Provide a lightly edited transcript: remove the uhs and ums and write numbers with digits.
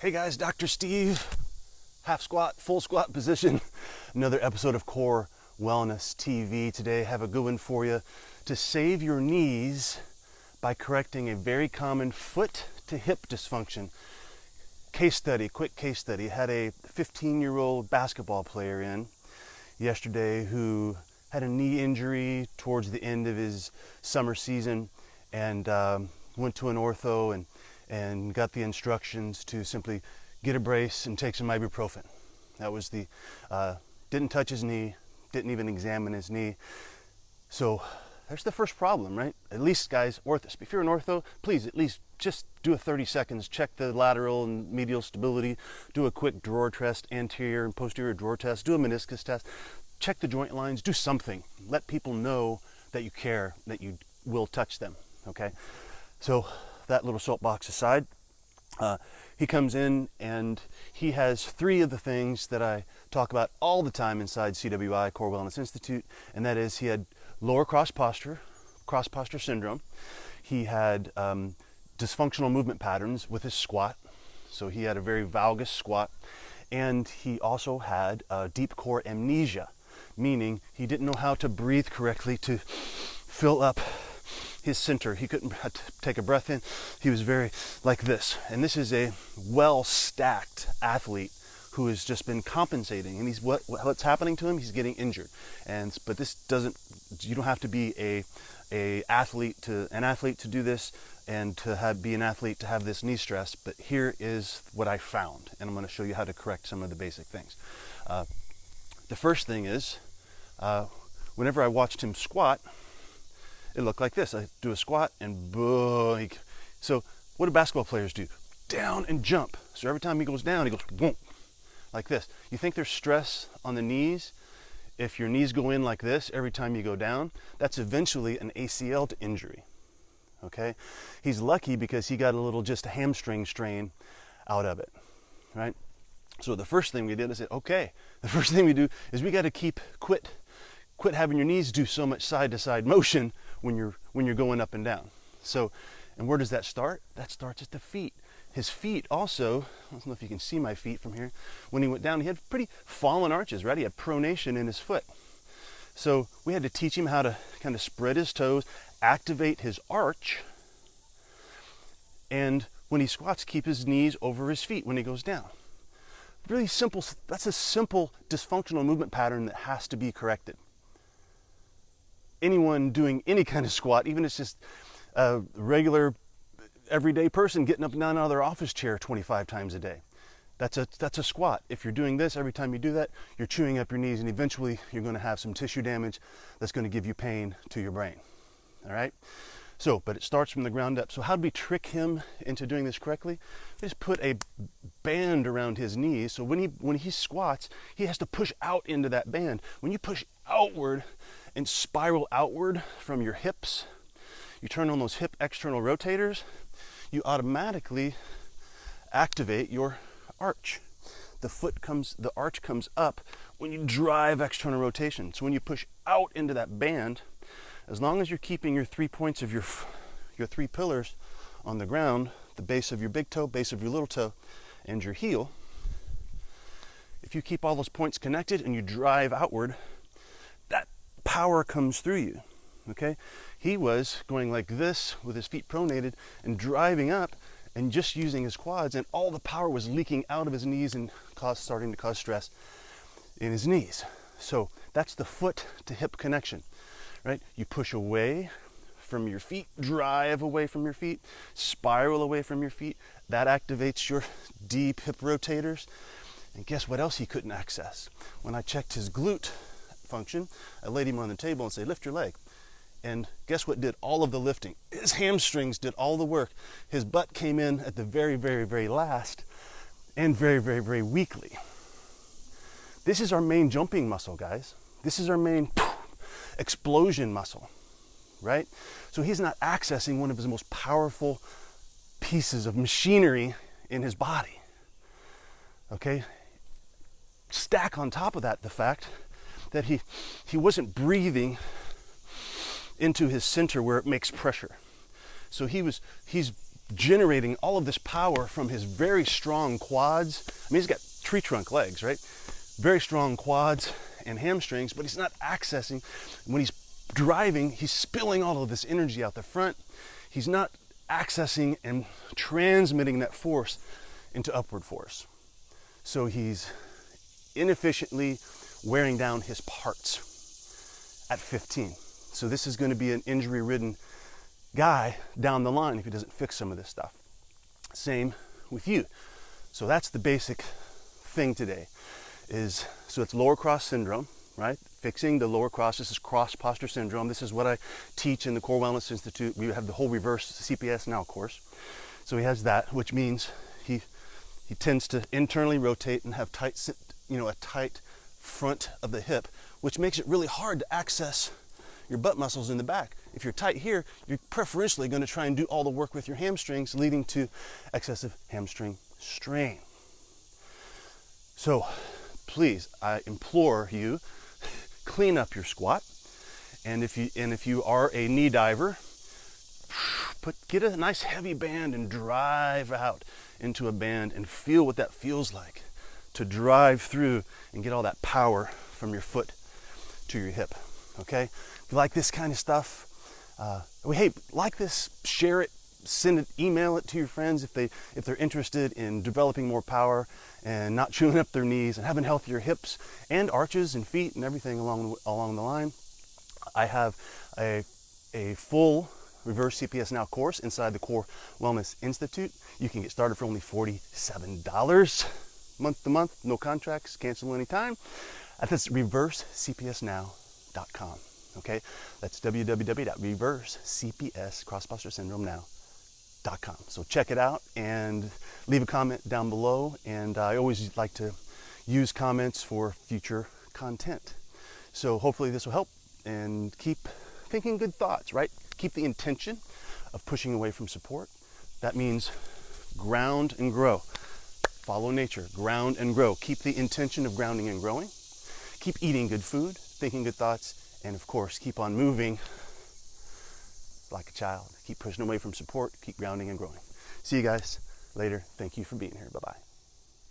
Hey guys, Dr. Steve, half squat, full squat position. Another episode of Core Wellness TV. Today I have a good one for you to save your knees by correcting a very common foot to hip dysfunction. Case study, quick case study. Had a 15-year-old basketball player in yesterday who had a knee injury towards the end of his summer season and went to an ortho and got the instructions to simply get a brace and take some ibuprofen. That was the, didn't touch his knee, didn't even examine his knee. So there's the first problem, right? At least guys, orthos, if you're an ortho, please at least just do a 30 seconds, check the lateral and medial stability, do a quick drawer test, anterior and posterior drawer test, do a meniscus test, check the joint lines, do something. Let people know that you care, that you will touch them, okay? So that little soapbox aside, he comes in and he has three of the things that I talk about all the time inside CWI, Core Wellness Institute, and that is he had lower cross posture syndrome. He had dysfunctional movement patterns with his squat, so he had a very valgus squat, and he also had deep core amnesia, meaning he didn't know how to breathe correctly to fill up his center. He couldn't take a breath in. He was very like this. And this is a well-stacked athlete who has just been compensating. And what's happening to him? He's getting injured. But this doesn't, you don't have to be an athlete to do this and to be an athlete to have this knee stress. But here is what I found. And I'm going to show you how to correct some of the basic things. The first thing is, whenever I watched him squat, it looked like this. I do a squat and boom. So what do basketball players do? Down and jump. So every time he goes down, he goes boom, like this. You think there's stress on the knees? If your knees go in like this every time you go down, that's eventually an ACL injury, okay? He's lucky because he got a little just a hamstring strain out of it, right? So the first thing we did is say, okay, the first thing we do is we got to quit having your knees do so much side-to-side motion when you're going up and down. So, and where does that start? That starts at the feet. His feet also, I don't know if you can see my feet from here. When he went down, he had pretty fallen arches, right? He had pronation in his foot. So we had to teach him how to kind of spread his toes, activate his arch, and when he squats, keep his knees over his feet when he goes down. Really simple, that's a simple dysfunctional movement pattern that has to be corrected. Anyone doing any kind of squat, even if it's just a regular everyday person getting up and down out of their office chair 25 times a day, that's a squat. If you're doing this every time you do that, you're chewing up your knees, and eventually you're going to have some tissue damage that's going to give you pain to your brain. All right, so but it starts from the ground up. So how do we trick him into doing this correctly? We just put a band around his knees, so when he squats, he has to push out into that band. When you push outward and spiral outward from your hips, you turn on those hip external rotators, you automatically activate your arch. The arch comes up when you drive external rotation. So when you push out into that band, as long as you're keeping your 3 points of your 3 pillars on the ground, the base of your big toe, base of your little toe, and your heel, if you keep all those points connected and you drive outward, that power comes through you, okay? He was going like this with his feet pronated and driving up and just using his quads, and all the power was leaking out of his knees and starting to cause stress in his knees. So that's the foot to hip connection, right? You push away from your feet, drive away from your feet, spiral away from your feet. That activates your deep hip rotators. And guess what else he couldn't access? When I checked his glute function, I laid him on the table and said, lift your leg. And guess what did all of the lifting? His hamstrings did all the work. His butt came in at the very, very, very last, and very, very, very weakly. This is our main jumping muscle, guys. This is our main explosion muscle, right? So he's not accessing one of his most powerful pieces of machinery in his body, okay? Stack on top of that the fact that he wasn't breathing into his center where it makes pressure. So he's generating all of this power from his very strong quads. I mean, he's got tree trunk legs, right? Very strong quads and hamstrings, but he's not accessing. When he's driving, he's spilling all of this energy out the front. He's not accessing and transmitting that force into upward force. So he's inefficiently wearing down his parts at 15. So this is going to be an injury-ridden guy down the line if he doesn't fix some of this stuff. Same with you. So that's the basic thing today is, so it's lower cross syndrome, right? Fixing the lower cross. This is cross posture syndrome. This is what I teach in the Core Wellness Institute. We have the whole reverse CPS now course. So he has that, which means he tends to internally rotate and have tight, a tight front of the hip, which makes it really hard to access your butt muscles in the back. If you're tight here, you're preferentially going to try and do all the work with your hamstrings, leading to excessive hamstring strain. So please, I implore you, clean up your squat. And if you are a knee diver, get a nice heavy band and drive out into a band and feel what that feels like to drive through and get all that power from your foot to your hip. Okay? If you like this kind of stuff, like this, share it, send it, email it to your friends if they're interested in developing more power and not chewing up their knees and having healthier hips and arches and feet and everything along the line. I have a full reverse CPS Now course inside the Core Wellness Institute. You can get started for only $47 month to month, no contracts, cancel anytime. That's reversecpsnow.com. Okay, that's www.reversecpscrossposturesyndromenow.com. So check it out and leave a comment down below. And I always like to use comments for future content. So hopefully this will help, and keep thinking good thoughts, right? Keep the intention of pushing away from support. That means ground and grow. Follow nature, ground and grow. Keep the intention of grounding and growing. Keep eating good food, thinking good thoughts, and of course, keep on moving like a child. Keep pushing away from support, keep grounding and growing. See you guys later. Thank you for being here. Bye-bye.